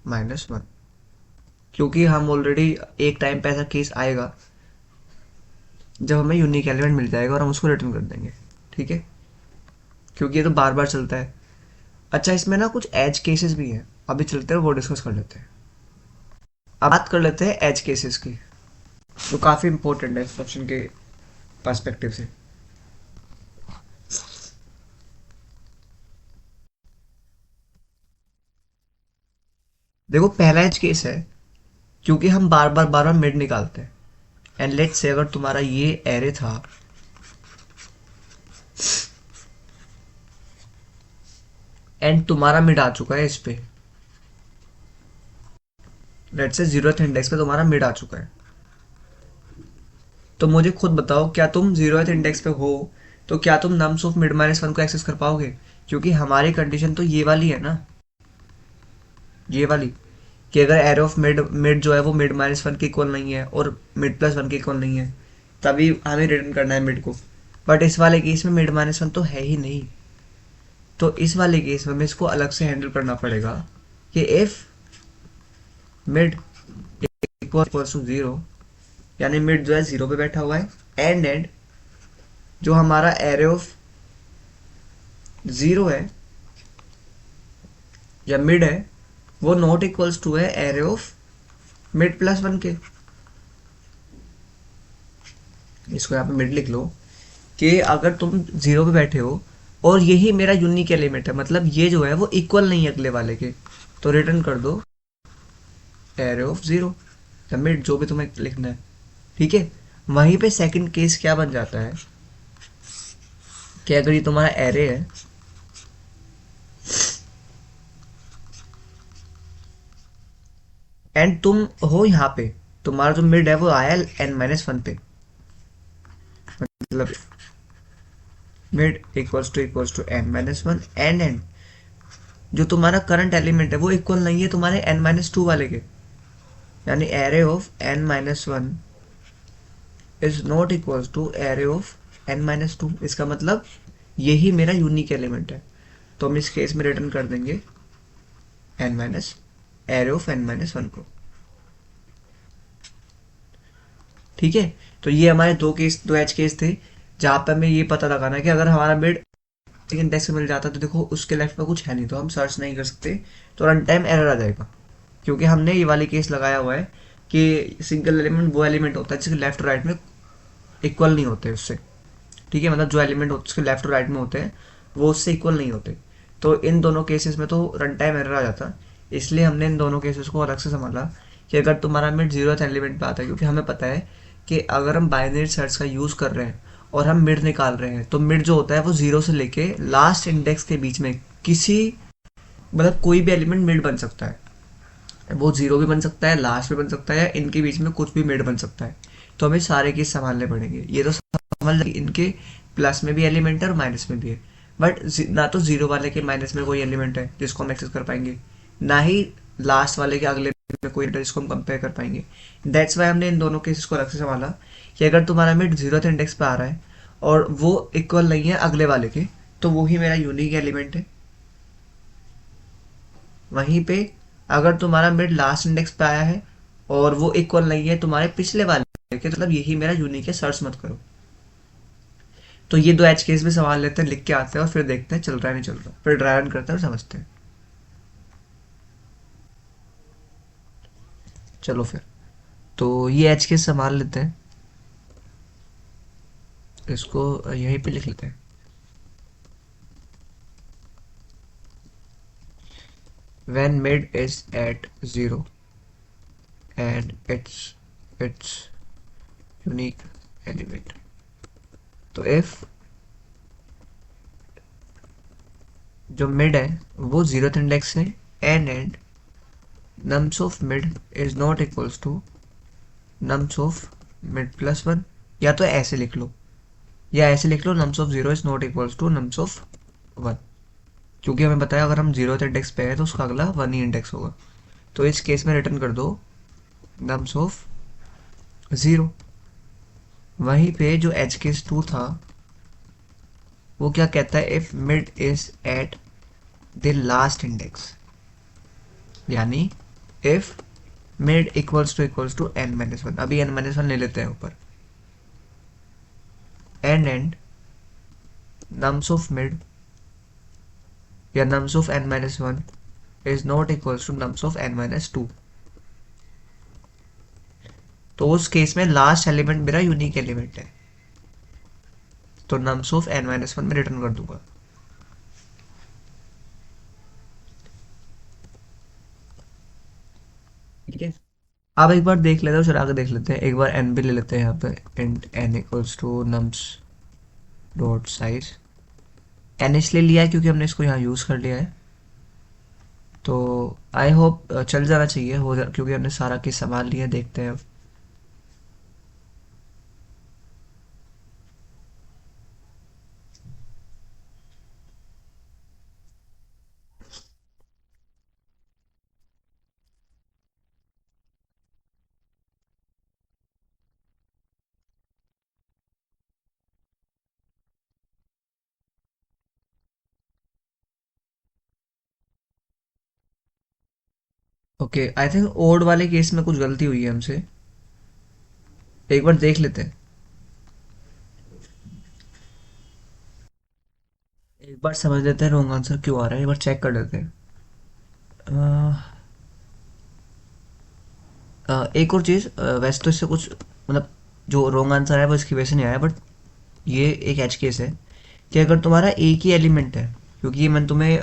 माइनस वन, क्योंकि हम ऑलरेडी एक टाइम पे ऐसा केस आएगा जब हमें यूनिक एलिमेंट मिल जाएगा और हम उसको रिटर्न कर देंगे। ठीक है, क्योंकि ये तो बार बार चलता है। अच्छा, इसमें ना कुछ एज केसेस भी हैं, अभी चलते हैं वो डिस्कस कर लेते हैं। अब बात कर लेते हैं एज केसेस की, जो काफ़ी इंपॉर्टेंट है इंस्ट्रक्शन के पर्सपेक्टिव से। देखो, पहला एज केस है क्योंकि हम बार बार मिड निकालते हैं। एंड लेट्स से अगर तुम्हारा ये एरे था एंड तुम्हारा मिड आ चुका है इस पे, लेट्स से 0th इंडेक्स पे तुम्हारा मिड आ चुका है, तो मुझे खुद बताओ, क्या तुम 0th इंडेक्स पे हो तो क्या तुम nums of mid minus one को एक्सेस कर पाओगे? क्योंकि हमारी कंडीशन तो ये वाली है ना, ये वाली, कि अगर एरे ऑफ मिड मिड जो है वो मिड माइनस वन के इक्वल नहीं है और मिड प्लस वन के इक्वल नहीं है, तभी हमें रिटर्न करना है मिड को। बट इस वाले केस में मिड माइनस वन तो है ही नहीं, तो इस वाले केस में हमें इसको अलग से हैंडल करना पड़ेगा कि if mid equal to zero, यानी मिड जो है जीरो पे बैठा हुआ है, एंड जो हमारा एरे ऑफ जीरो है या मिड है वो नॉट इक्वल्स टू है array of mid plus one के। इसको यहाँ पे मिड लिख लो कि अगर तुम जीरो पे बैठे हो और यही मेरा यूनिक एलिमेंट है, मतलब ये जो है वो इक्वल नहीं है अगले वाले के, तो रिटर्न कर दो एरे ऑफ जीरो या मिड, जो भी तुम्हें लिखना है। ठीक है, वहीं पे सेकंड केस क्या बन जाता है कि अगर ये तुम्हारा एरे है एंड तुम हो यहाँ पे, तुम्हारा जो मिड है वो आया n-1 पे, मतलब mid equals to n-1 and जो तुम्हारा करंट एलिमेंट है वो इक्वल नहीं है तुम्हारे n-2 वाले के, यानी array of n-1 is not equals to array of n-2। इसका मतलब यही मेरा यूनिक एलिमेंट है, तो हम इस केस में रिटर्न कर देंगे n minus array of n-1 को। ठीक है, तो ये हमारे दो एज केस थे जहाँ पे हमें ये पता लगाना है कि अगर हमारा मिड इंडेक्स मिल जाता तो देखो उसके लेफ्ट में कुछ है नहीं तो हम सर्च नहीं कर सकते, तो रन टाइम एरर आ जाएगा, क्योंकि हमने ये वाली केस लगाया हुआ है कि सिंगल एलिमेंट वो एलिमेंट होता है जिसके लेफ्ट और राइट में इक्वल नहीं होते उससे। ठीक है, मतलब जो एलिमेंट उसके लेफ्ट और राइट में होते हैं वो उससे इक्वल नहीं होते, तो इन दोनों केसेस में तो रन टाइम एरर आ जाता। इसलिए हमने इन दोनों केसेस को अलग से संभाला कि अगर तुम्हारा मिड जीरोथ एलिमेंट पे आता है, क्योंकि हमें पता है कि अगर हम बाइनरी सर्च का यूज़ कर रहे हैं और हम मिड निकाल रहे हैं तो मिड जो होता है वो जीरो से लेके लास्ट इंडेक्स के बीच में किसी मतलब कोई भी एलिमेंट मिड बन सकता है, वो जीरो भी बन सकता है, लास्ट भी बन सकता है, या इनके बीच में कुछ भी मिड बन सकता है। तो हमें सारे केस संभालने पड़ेंगे। ये तो समझ इनके प्लस में भी एलिमेंट है और माइनस में भी है, बट ना तो जीरो वाले के माइनस में कोई एलिमेंट है जिसको हम एक्सेस कर पाएंगे, ना ही लास्ट वाले के अगले में कोई जिसको हम कंपेयर कर पाएंगे। दैट्स वाई हमने इन दोनों केसेस को अलग से संभाला कि अगर तुम्हारा मिड जीरोथ इंडेक्स पे आ रहा है और वो इक्वल नहीं है अगले वाले के, तो वो ही मेरा यूनिक एलिमेंट है। वहीं पे अगर तुम्हारा मिड लास्ट इंडेक्स पे आया है और वो इक्वल नहीं है तुम्हारे पिछले वाले के, मतलब यही मेरा यूनिक है, सर्च मत करो। तो ये दो एज केस भी सवाल लेते हैं, लिख के आते हैं और फिर देखते हैं चल रहा है नहीं चल रहा, फिर ड्राई रन करते हैं और समझते हैं। चलो फिर, तो ये एज केस संभाल लेते हैं, इसको यहीं पे लिख लेते हैं। when mid is at 0 and its unique element, तो if जो मिड है वो जीरोथ इंडेक्स है and nums of mid is not equals to nums of mid plus 1, या तो ऐसे लिख लो या ऐसे लिख लो nums of 0 is not equals to nums of 1, क्योंकि हमें बताया अगर हम जीरोथ इंडेक्स पे है तो उसका अगला 1 ही इंडेक्स होगा। तो इस केस में रिटर्न कर दो nums of 0। वहीं पे जो एच केस 2 था वो क्या कहता है, if mid is at the last index, यानी if mid equals to n-1, अभी n-1 ले लेते हैं ऊपर, एंड nums of mid या nums of n-1 is not equals to nums of n-2, तो उस केस में लास्ट एलिमेंट मेरा यूनिक एलिमेंट है, तो nums of n-1 में रिटर्न कर दूंगा। ठीक है, अब एक बार देख लेते हैं, चला के देख लेते हैं, एक बार n भी ले लेते हैं यहाँ पे, int n equals to nums dot size. n इसलिए लिया है क्योंकि हमने इसको यहाँ यूज़ कर लिया है, तो आई होप चल जाना चाहिए क्योंकि हमने सारा केस संभाल लिया। देखते हैं अब। ओके, आई थिंक ओड वाले केस में कुछ गलती हुई है हमसे, एक बार देख लेते हैं। एक बार समझ लेते हैं रॉन्ग आंसर क्यों आ रहा है, एक बार चेक कर लेते हैं। एक और चीज़, वैसे तो इससे कुछ मतलब जो रॉन्ग आंसर है वो इसकी वजह से नहीं आया, बट ये एक एच केस है कि अगर तुम्हारा एक ही एलिमेंट है, क्योंकि ये मैंने तुम्हें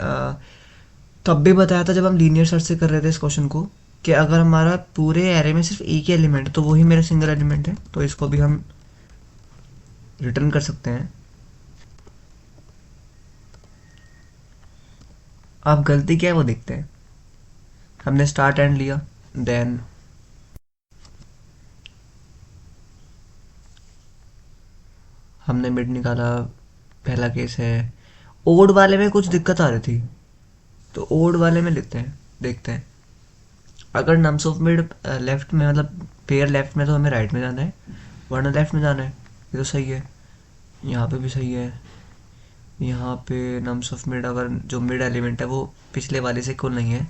तब भी बताया था जब हम लीनियर सर्च से कर रहे थे इस क्वेश्चन को, कि अगर हमारा पूरे एरे में सिर्फ एक ही एलिमेंट है तो वही मेरा सिंगल एलिमेंट है, तो इसको भी हम रिटर्न कर सकते हैं। आप गलती क्या है वो देखते हैं। हमने स्टार्ट एंड लिया, देन हमने मिड निकाला पहला केस है। ओड वाले में कुछ दिक्कत आ रही थी, तो ओड वाले में लिखते हैं, देखते हैं। अगर नम्स ऑफ मिड लेफ्ट में, मतलब पेयर लेफ्ट में, तो हमें राइट में जाना है, वरना लेफ्ट में जाना है। ये तो सही है, यहाँ पे भी सही है। यहाँ पे नम्स ऑफ मिड, अगर जो मिड एलिमेंट है वो पिछले वाले से इक्वल नहीं है,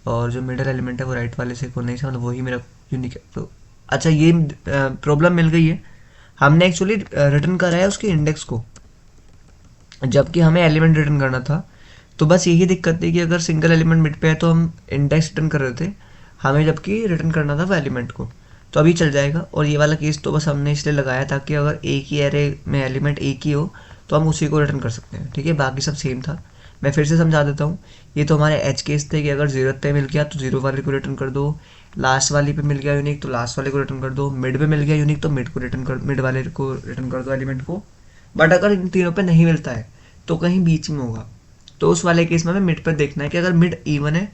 और जो मिडल एलिमेंट है वो राइट वाले से इक्वल नहीं है, मतलब वही मेरा यूनिक है। तो अच्छा, ये प्रॉब्लम मिल गई है। हमने एक्चुअली रिटर्न करा है उसके इंडेक्स को, जबकि हमें एलिमेंट रिटर्न करना था। तो बस यही दिक्कत थी कि अगर सिंगल एलिमेंट मिड पे है तो हम इंडेक्स रिटर्न कर रहे थे, हमें जबकि रिटर्न करना था वो एलिमेंट को। तो अभी चल जाएगा। और ये वाला केस तो बस हमने इसलिए लगाया ताकि अगर एक ही एरे में एलिमेंट एक ही हो तो हम उसी को रिटर्न कर सकते हैं, ठीक है। बाकी सब सेम था। मैं फिर से समझा देता हूँ। ये तो हमारे एच केस थे कि अगर ज़ीरो पे मिल गया तो ज़ीरो वाले को रिटर्न कर दो, लास्ट वाली पे मिल गया यूनिक तो लास्ट वाले को रिटर्न कर दो, मिड पे मिल गया यूनिक तो मिड को रिटर्न कर, मिड वाले को रिटर्न कर दो एलिमेंट को। बट अगर इन तीनों पे नहीं मिलता है तो कहीं बीच में होगा, तो उस वाले केस में हमें मिड पर देखना है कि अगर मिड इवन है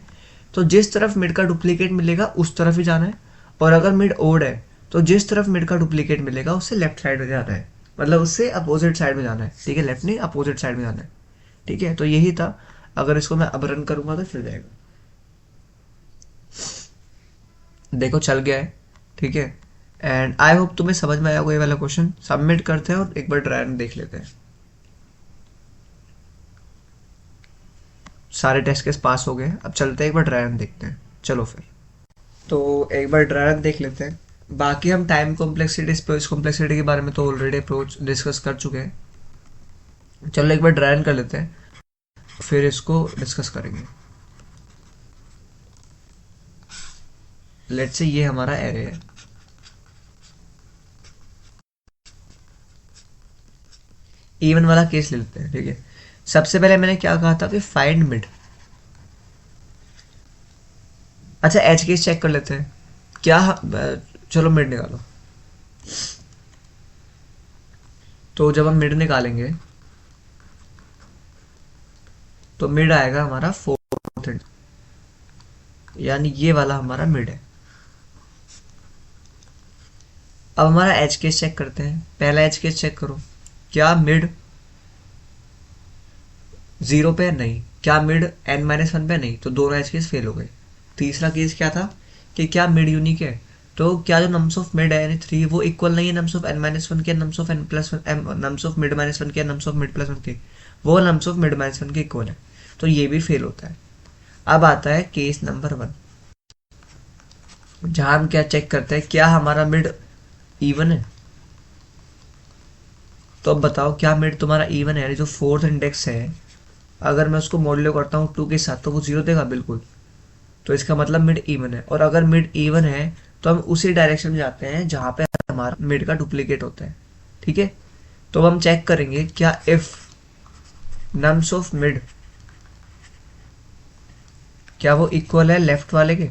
तो जिस तरफ मिड का डुप्लीकेट मिलेगा उस तरफ ही जाना है, और अगर मिड ओड है तो जिस तरफ मिड का डुप्लीकेट मिलेगा उससे लेफ्ट साइड में जाना है, मतलब उससे अपोजिट साइड में जाना है, ठीक है। लेफ्ट नहीं, अपोजिट साइड में जाना है, ठीक है। तो यही था। अगर इसको मैं अब रन करूंगा तो चल जाएगा। देखो चल गया है, ठीक है। एंड आई होप तुम्हें समझ में आया होगा ये वाला क्वेश्चन। सबमिट करते हैं और एक बार ट्राई देख लेते हैं। सारे टेस्ट केस पास हो गए, अब चलते हैं एक बार ट्राई देखते हैं। चलो फिर, तो एक बार ट्राई देख लेते हैं। बाकी हम टाइम कॉम्प्लेक्सिटी, स्पेस कॉम्प्लेक्सिटी के बारे में तो ऑलरेडी अप्रोच डिस्कस कर चुके हैं। चलो एक बार ड्राई कर लेते हैं, फिर इसको डिस्कस करेंगे। लेट्स से ये हमारा एरे है। इवन वाला केस ले लेते हैं, ठीक है। सबसे पहले मैंने क्या कहा था कि फाइंड मिड। अच्छा, एच केस चेक कर लेते हैं क्या। चलो मिड निकालो। तो जब हम मिड निकालेंगे तो मिड आएगा हमारा 4, यानी ये वाला हमारा मिड है। अब हमारा एच केस चेक करते हैं। पहला एच केस चेक करो, क्या मिड 0 पे? नहीं। क्या मिड n-1 पे? नहीं। तो दोनों एच केस फेल हो गए। तीसरा केस क्या था कि क्या मिड यूनिक है? तो क्या जो नम्स ऑफ मिड है यानी 3 वो इक्वल नहीं है नम्स ऑफ n-1 के, nums of n+1, nums of mid -1 के, नम्स ऑफ मिड +1 के, वो नम्स ऑफ मिड -1 के इक्वल है। तो ये भी फेल होता है। अब आता है केस नंबर 1, जहां हम क्या चेक करते हैं, क्या हमारा मिड इवन है। तो अब बताओ, क्या मिड तुम्हारा इवन है? यानी जो फोर्थ इंडेक्स है, अगर मैं उसको मॉड्यूलो करता हूँ 2 के साथ तो वो 0 देगा बिल्कुल। तो इसका मतलब मिड इवन है। और अगर मिड इवन है तो हम उसी डायरेक्शन में जाते हैं जहां पे हमारा मिड का डुप्लीकेट होता है, ठीक है। तो हम चेक करेंगे क्या इफ नम्स ऑफ मिड, क्या वो इक्वल है लेफ्ट वाले के,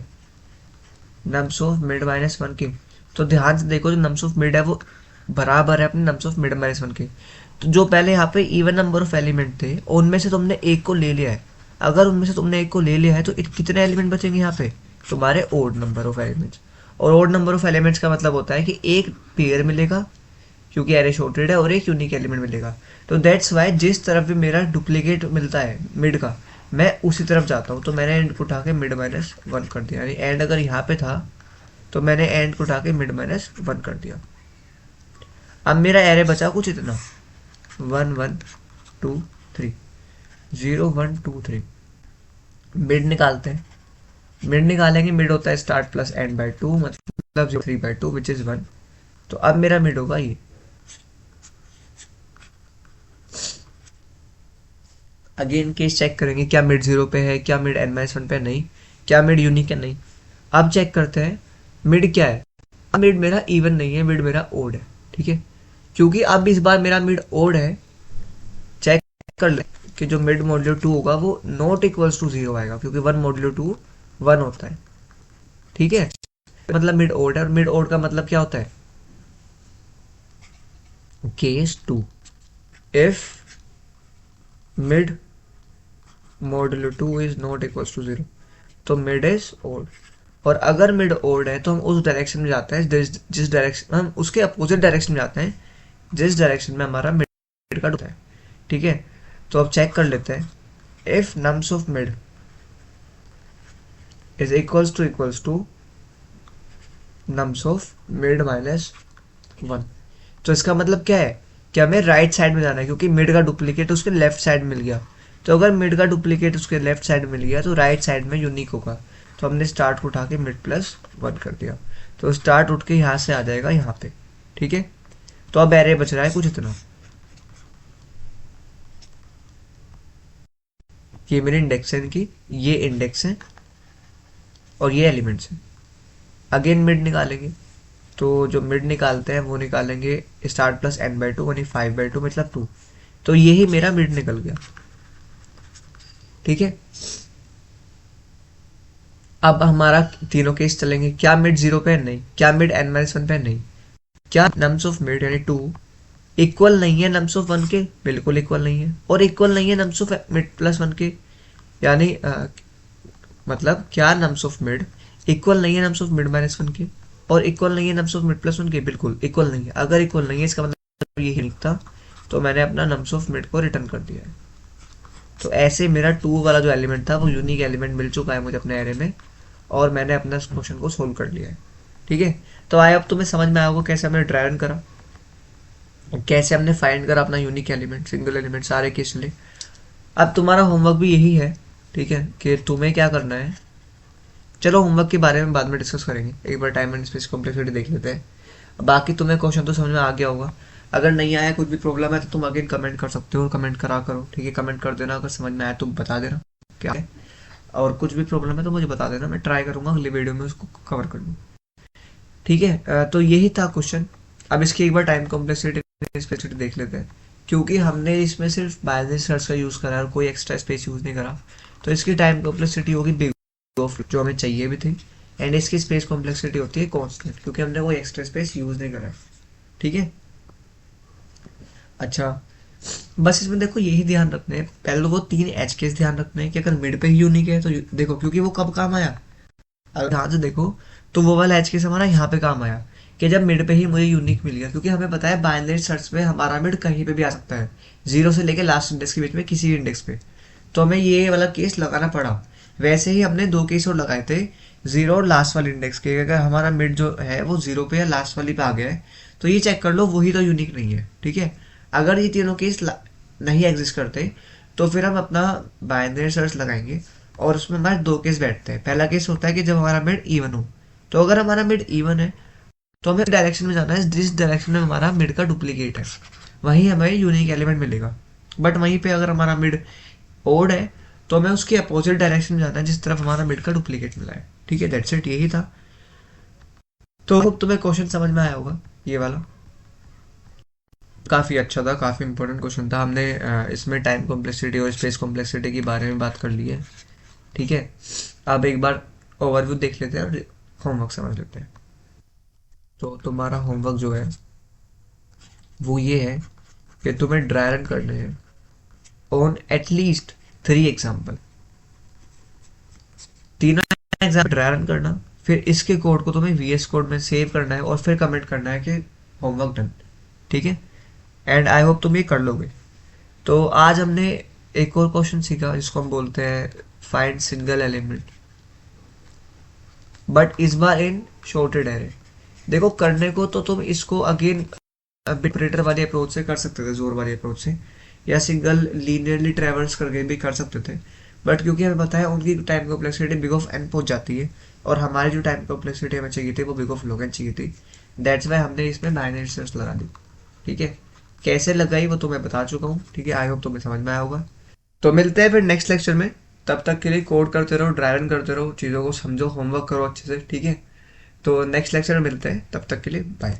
नम्स ऑफ मिड -1 के। तो ध्यान से देखो, जो नम्स ऑफ मिड है वो बराबर है अपने नम्स ऑफ मिड -1 के। तो जो पहले यहाँ पे इवन नंबर ऑफ एलिमेंट थे उनमें से तुमने एक को ले लिया है। अगर उनमें से तुमने एक को ले लिया है तो कितने एलिमेंट बचेंगे यहाँ पे? तुम्हारे ओड नंबर ऑफ एलिमेंट्स। और ओड नंबर ऑफ एलिमेंट्स का मतलब होता है कि एक पेयर मिलेगा क्योंकि एरे शॉर्टेड है, और एक यूनिक एलिमेंट मिलेगा। तो दैट्स वाई जिस तरफ भी मेरा डुप्लीकेट मिलता है मिड का, मैं उसी तरफ जाता हूँ। तो मैंने एंड को उठा के मिड -1 कर दिया, यानी एंड अगर यहाँ पे था तो मैंने एंड को उठा के मिड -1 कर दिया। अब मेरा एरे बचा कुछ इतना, 1 1 2 3, 0 1 2 3। मिड निकालते हैं। मिड निकालेंगे, मिड होता है स्टार्ट प्लस एंड बाय 2, मतलब 3/2 विच इज 1। तो अब मेरा मिड होगा ये। अगेन केस चेक करेंगे, क्या मिड 0 पे है, क्या मिड n-1 पे? नहीं। क्या मिड यूनिक है? नहीं। अब चेक करते हैं मिड क्या है। अब मिड मेरा इवन नहीं है, मिड मेरा ओड है, ठीक है। क्योंकि अब इस बार मेरा मिड ओड है, चेक कर ले कि जो मिड मॉड्यूलो 2 होगा वो नॉट इक्वल्स टू 0 आएगा, क्योंकि 1 मॉड्यूलो 2 1 होता है, ठीक है। मतलब मिड ओड है, और मिड ओड का मतलब क्या होता है? Case 2, if mid modulo 2 is not equals to 0, तो मिड इज ओड। और अगर मिड ओड है तो हम उस डायरेक्शन में जाते हैं जिस डायरेक्शन, हम उसके अपोजिट डायरेक्शन में जाते हैं जिस डायरेक्शन में हमारा मिड का होता है। ठीक है, तो अब चेक कर लेते हैं। If nums of mid is equals to nums of mid minus 1, तो इसका मतलब क्या है कि हमें राइट साइड में जाना है, क्योंकि मिड का डुप्लीकेट उसके लेफ्ट साइड मिल गया। तो अगर मिड का डुप्लीकेट उसके लेफ्ट साइड मिल गया तो राइट साइड में यूनिक होगा। तो हमने स्टार्ट को उठा के मिड प्लस 1 कर दिया, तो स्टार्ट उठ के यहाँ से आ जाएगा यहाँ पे। ठीक है, तो अब एरे बच रहा है कुछ इतना। ये मेरी इंडेक्स है इनकी, ये इंडेक्स है और ये एलिमेंट्स हैं। अगेन मिड निकालेंगे, तो जो मिड निकालते हैं वो निकालेंगे स्टार्ट प्लस n/2 यानी 5/2 मतलब 2। तो यही मेरा मिड निकल गया। ठीक है, अब हमारा तीनों केस चलेंगे। क्या मिड 0 पे है? नहीं। क्या मिड n-1 पे है? नहीं। क्या नम्स ऑफ मिड यानी 2 इक्वल नहीं है नम्स ऑफ 1 के? बिल्कुल इक्वल नहीं है। और इक्वल नहीं है नम्स ऑफ मिड प्लस 1 के, यानी मतलब क्या नम्स ऑफ मिड इक्वल नहीं है नम्स ऑफ मिड माइनस 1 के, और इक्वल नहीं है नम्स ऑफ मिड प्लस 1 के? बिल्कुल इक्वल नहीं है। अगर इक्वल नहीं है इसका मतलब यही निकलता, तो मैंने अपना नम्स ऑफ मिड को रिटर्न कर दिया है। तो ऐसे मेरा 2 वाला जो एलिमेंट था वो यूनिक एलिमेंट मिल चुका है मुझे अपने एरे में, और मैंने अपना इस क्वेश्चन को सोल्व कर लिया है। ठीक है, तो आए अब तुम्हें समझ में आएगा कैसे हमने ड्राई रन करा, कैसे हमने फाइंड करा अपना यूनिक एलिमेंट, सिंगल एलिमेंट सारे केस लिए। अब तुम्हारा होमवर्क भी यही है, ठीक है, कि तुम्हें क्या करना है। चलो होमवर्क के बारे में बाद में डिस्कस करेंगे, एक बार टाइम एंड स्पेस कॉम्प्लेक्सिटी देख लेते हैं। बाकी तुम्हें क्वेश्चन तो समझ में आ गया होगा। अगर नहीं आया, कुछ भी प्रॉब्लम है तो तुम अगेन कमेंट कर सकते हो, और कमेंट करा करो। ठीक है, कमेंट कर देना, अगर समझ में आया तो बता देना क्या है, और कुछ भी प्रॉब्लम है तो मुझे बता देना, मैं ट्राई करूंगा अगली वीडियो में उसको कवर कर लूँ। ठीक है, तो यही था क्वेश्चन। अब इसकी एक बार टाइम कॉम्प्लेक्सिटी स्पेसिटी देख लेते हैं, क्योंकि हमने इसमें सिर्फ बाइनरी सर्च का यूज़ करा और कोई एक्स्ट्रा स्पेस यूज़ नहीं करा, तो इसकी टाइम कॉम्प्लेक्सिटी होगी बिग ऑफ जो हमें चाहिए भी थी, एंड इसकी स्पेस कॉम्प्लेक्सिटी होती है कांस्टेंट, क्योंकि हमने कोई एक्स्ट्रा स्पेस यूज़ नहीं करा। ठीक है, अच्छा, बस इसमें देखो यही ध्यान रखना है, पहले तो वो 3 एच केस ध्यान रखना है कि अगर मिड पे ही यूनिक है तो देखो, क्योंकि वो कब काम आया, अगर ध्यान से देखो तो वो वाला एच केस हमारा यहाँ पे काम आया कि जब मिड पे ही मुझे यूनिक मिल गया, क्योंकि हमें पता है बाइनरी सर्च में हमारा मिड कहीं पे भी आ सकता है, 0 से लेके लास्ट इंडेक्स के बीच में किसी भी इंडेक्स पे, तो हमें ये वाला केस लगाना पड़ा। वैसे ही हमने 2 केस और लगाए थे, 0 और लास्ट वाले इंडेक्स के। अगर हमारा मिड जो है वो 0 पे या लास्ट वाली पे आ गया है तो ये चेक कर लो वही तो यूनिक नहीं है। ठीक है, अगर ये तीनों केस नहीं एग्जिस्ट करते तो फिर हम अपना बाइनरी सर्च लगाएंगे, और उसमें हमारे 2 केस बैठते हैं। पहला केस होता है कि जब हमारा मिड इवन हो, तो अगर हमारा मिड इवन है तो हमें डायरेक्शन में जाना है जिस डायरेक्शन में हमारा मिड का डुप्लीकेट है, वहीं हमें यूनिक एलिमेंट मिलेगा। बट वहीं पे अगर हमारा मिड ओड है तो हमें उसके अपोजिट डायरेक्शन में जाना है जिस तरफ हमारा मिड का डुप्लीकेट मिला है। ठीक है, दैट्स इट, यही था। तो अब तुम्हें क्वेश्चन समझ में आया होगा ये वाला, काफ़ी अच्छा था, काफ़ी इंपॉर्टेंट क्वेश्चन था। हमने इसमें टाइम कॉम्प्लेक्सिटी और स्पेस कॉम्प्लेक्सिटी के बारे में बात कर ली है। ठीक है, अब एक बार ओवरव्यू देख लेते हैं और होमवर्क समझ लेते हैं। तो तुम्हारा होमवर्क जो है वो ये है कि तुम्हें ड्राई रन करने हैं ऑन एटलीस्ट 3 एग्जाम्पल, तीनों एग्जाम्पल ड्राई रन करना, फिर इसके कोड को तुम्हें VS कोड में सेव करना है और फिर कमेंट करना है कि होमवर्क डन। ठीक है, एंड आई होप तुम ये कर लोगे। तो आज हमने एक और क्वेश्चन सीखा जिसको हम बोलते हैं फाइंड सिंगल एलिमेंट, बट इस बार इन शॉर्टेड एरे। देखो करने को तो तुम इसको अगेन ऑपरेटर वाली अप्रोच से कर सकते थे, जोर वाली अप्रोच से, या सिंगल लीनियरली ट्रेवर्स करके भी कर सकते थे, बट क्योंकि हमें पता है उनकी time complexity big of n पहुंच जाती है, और हमारी जो टाइम कॉम्प्लेक्सिटी हमें चाहिए थी वो बिग ऑफ log n चाहिए थी, दैट्स वाई हमने इसमें बाइनरी सर्च लगा दी। ठीक है, कैसे लगाई वो तो मैं बता चुका हूँ। ठीक है, आई होप तुम्हें समझ में आया होगा। तो मिलते हैं फिर नेक्स्ट लेक्चर में, तब तक के लिए कोड करते रहो, ड्राई रन करते रहो, चीज़ों को समझो, होमवर्क करो अच्छे से। ठीक है, तो नेक्स्ट लेक्चर में मिलते हैं, तब तक के लिए बाय।